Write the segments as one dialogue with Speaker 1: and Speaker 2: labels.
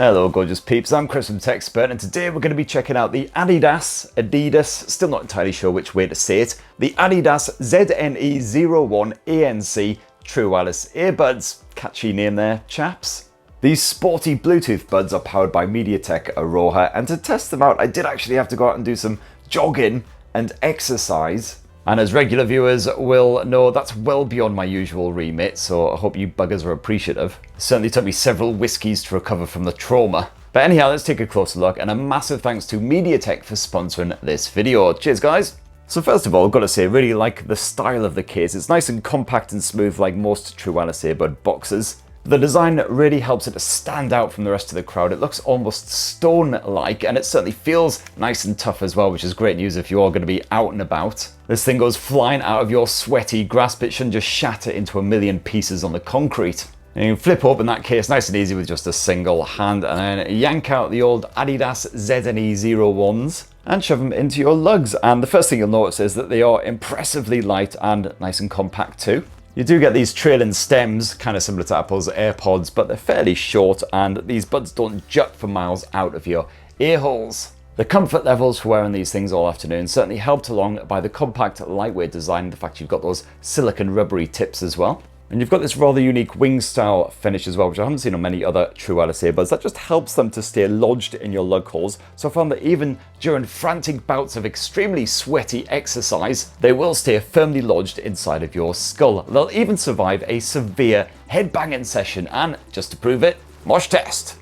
Speaker 1: Hello gorgeous peeps, I'm Chris from TechSpert, and today we're going to be checking out the Adidas, still not entirely sure which way to say it, the Adidas ZNE 01 ANC True Wireless Earbuds. Catchy name there, chaps. These sporty Bluetooth buds are powered by MediaTek Airoha, and to test them out I did actually have to go out and do some jogging and exercise. And as regular viewers will know, that's well beyond my usual remit, so I hope you buggers are appreciative. It certainly took me several whiskies to recover from the trauma. But anyhow, let's take a closer look, and a massive thanks to MediaTek for sponsoring this video. Cheers guys! So first of all, I've got to say, I really like the style of the case. It's nice and compact and smooth like most True Wireless earbud boxes. The design really helps it to stand out from the rest of the crowd. It looks almost stone-like, and it certainly feels nice and tough as well, which is great news if you are going to be out and about. This thing goes flying out of your sweaty grasp. It shouldn't just shatter into a million pieces on the concrete. And you can flip open that case nice and easy with just a single hand, and then yank out the old Adidas ZNE 01s and shove them into your lugs. And the first thing you'll notice is that they are impressively light and nice and compact too. You do get these trailing stems, kind of similar to Apple's AirPods, but they're fairly short, and these buds don't jut for miles out of your ear holes. The comfort levels for wearing these things all afternoon certainly helped along by the compact, lightweight design, and the fact you've got those silicone rubbery tips as well. And you've got this rather unique wing style finish as well, which I haven't seen on many other True Wireless earbuds. That just helps them to stay lodged in your lug holes. So I found that even during frantic bouts of extremely sweaty exercise, they will stay firmly lodged inside of your skull. They'll even survive a severe headbanging session, and just to prove it, mosh test.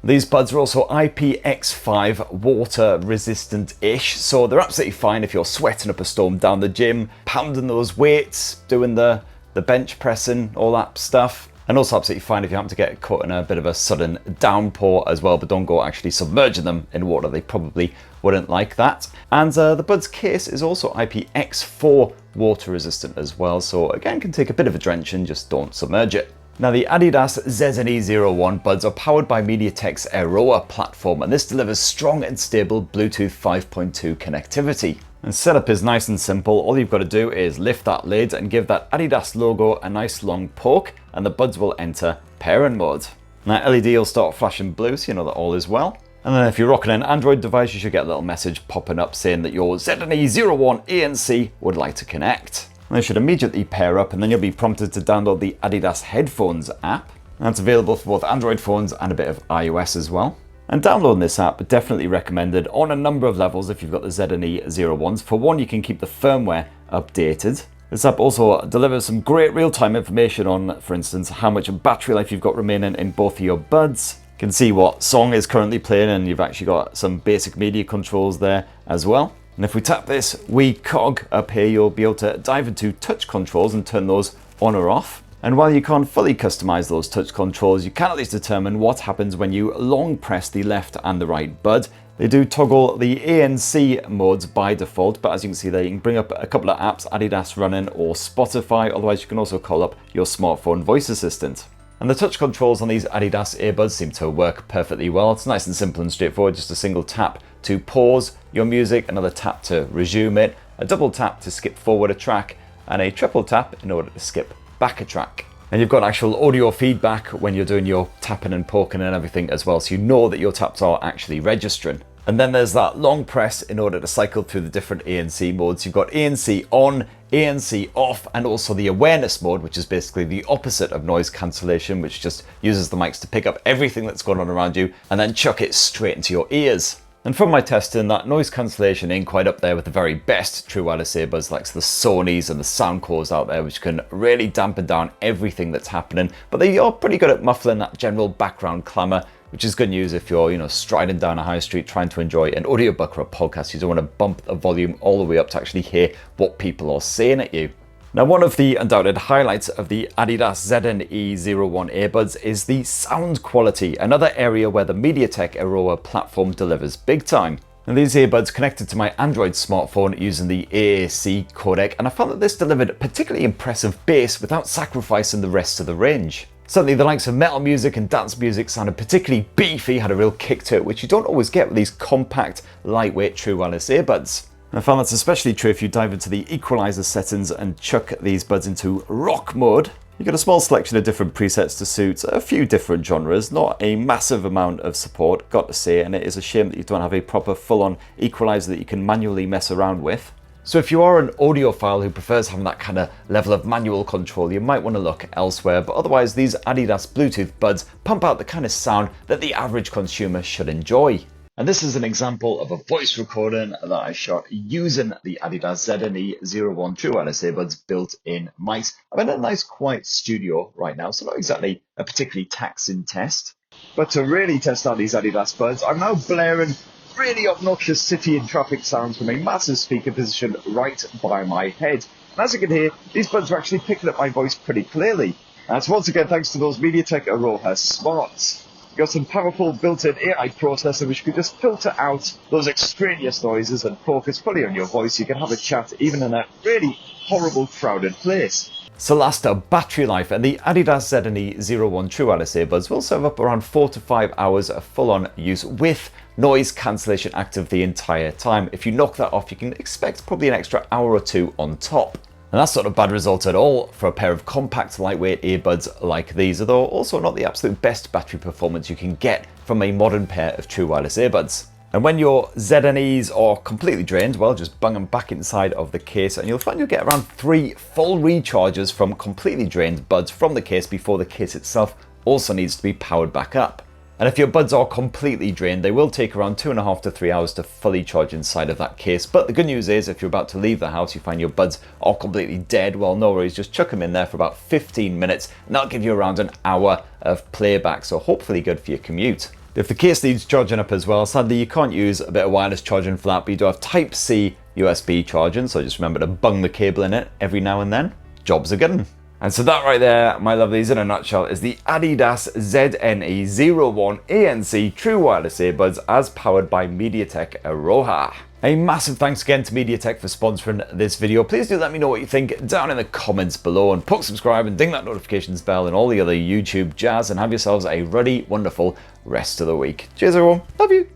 Speaker 1: These buds are also IPX5 water resistant-ish, so they're absolutely fine if you're sweating up a storm down the gym, pounding those weights, doing the bench pressing, all that stuff. And also absolutely fine if you happen to get caught in a bit of a sudden downpour as well, but don't go actually submerging them in water. They probably wouldn't like that. And the buds case is also IPX4 water resistant as well, so again can take a bit of a drenching, just don't submerge it. Now the Adidas ZNE 01 buds are powered by MediaTek's Airoha platform, and this delivers strong and stable Bluetooth 5.2 connectivity. And setup is nice and simple. All you've got to do is lift that lid and give that Adidas logo a nice long poke, and the buds will enter pairing mode. Now LED will start flashing blue, so you know that all is well. And then if you're rocking an Android device, you should get a little message popping up saying that your ZNE 01 ANC would like to connect. They should immediately pair up, and then you'll be prompted to download the Adidas Headphones app. That's available for both Android phones and a bit of iOS as well. And downloading this app definitely recommended on a number of levels if you've got the ZNE 01s. For one, you can keep the firmware updated. This app also delivers some great real-time information on, for instance, how much battery life you've got remaining in both of your buds. You can see what song is currently playing, and you've actually got some basic media controls there as well. And if we tap this wee cog up here, you'll be able to dive into touch controls and turn those on or off. And while you can't fully customize those touch controls, you can at least determine what happens when you long press the left and the right bud. They do toggle the ANC modes by default, but as you can see there, you can bring up a couple of apps, Adidas Running or Spotify. Otherwise, you can also call up your smartphone voice assistant. And the touch controls on these Adidas earbuds seem to work perfectly well. It's nice and simple and straightforward, just a single tap to pause your music, another tap to resume it, a double tap to skip forward a track, and a triple tap in order to skip back a track. And you've got actual audio feedback when you're doing your tapping and poking and everything as well, so you know that your taps are actually registering. And then there's that long press in order to cycle through the different ANC modes. You've got ANC on, ANC off, and also the awareness mode, which is basically the opposite of noise cancellation, which just uses the mics to pick up everything that's going on around you and then chuck it straight into your ears. And from my testing, that noise cancellation ain't quite up there with the very best True Wireless earbuds like the Sonys and the Soundcores out there, which can really dampen down everything that's happening, but they are pretty good at muffling that general background clamour, which is good news if you're, striding down a high street trying to enjoy an audiobook or a podcast. You don't want to bump the volume all the way up to actually hear what people are saying at you. Now, one of the undoubted highlights of the Adidas ZNE 01 earbuds is the sound quality, another area where the MediaTek Airoha platform delivers big time. And these earbuds connected to my Android smartphone using the AAC codec, and I found that this delivered particularly impressive bass without sacrificing the rest of the range. Certainly the likes of metal music and dance music sounded particularly beefy, had a real kick to it, which you don't always get with these compact, lightweight True Wireless earbuds. I found that's especially true if you dive into the equalizer settings and chuck these buds into rock mode. You've got a small selection of different presets to suit a few different genres, not a massive amount of support, got to say, and it is a shame that you don't have a proper full-on equalizer that you can manually mess around with. So if you are an audiophile who prefers having that kind of level of manual control, you might want to look elsewhere, but otherwise these Adidas Bluetooth buds pump out the kind of sound that the average consumer should enjoy. And this is an example of a voice recording that I shot using the Adidas ZNE 01 True Wireless Earbuds built-in mics. I'm in a nice quiet studio right now, so not exactly a particularly taxing test. But to really test out these Adidas buds, I'm now blaring really obnoxious city and traffic sounds from a massive speaker positioned right by my head. And as you can hear, these buds are actually picking up my voice pretty clearly. And it's once again thanks to those MediaTek Airoha Smarts. You've got some powerful built-in AI processor which can just filter out those extraneous noises and focus fully on your voice. You can have a chat even in a really horrible crowded place. So last up, battery life, and the Adidas ZNE 01 True Wireless Earbuds will serve up around 4 to 5 hours of full-on use with noise cancellation active the entire time. If you knock that off, you can expect probably an extra hour or two on top. And that's not a bad result at all for a pair of compact, lightweight earbuds like these, although also not the absolute best battery performance you can get from a modern pair of true wireless earbuds. And when your ZNEs are completely drained, well, just bung them back inside of the case and you'll find you'll get around 3 full recharges from completely drained buds from the case before the case itself also needs to be powered back up. And if your buds are completely drained, they will take around 2.5 to 3 hours to fully charge inside of that case. But the good news is if you're about to leave the house, you find your buds are completely dead, well, no worries, just chuck them in there for about 15 minutes and that'll give you around an hour of playback, so hopefully good for your commute. If the case needs charging up as well, sadly you can't use a bit of wireless charging for that, but you do have Type-C USB charging, so just remember to bung the cable in it every now and then. Jobs are good. And so that right there, my lovelies, in a nutshell, is the Adidas ZNE 01 ANC True Wireless Earbuds as powered by MediaTek Airoha. A massive thanks again to MediaTek for sponsoring this video. Please do let me know what you think down in the comments below, and put subscribe and ding that notifications bell and all the other YouTube jazz, and have yourselves a ruddy, wonderful rest of the week. Cheers everyone, love you.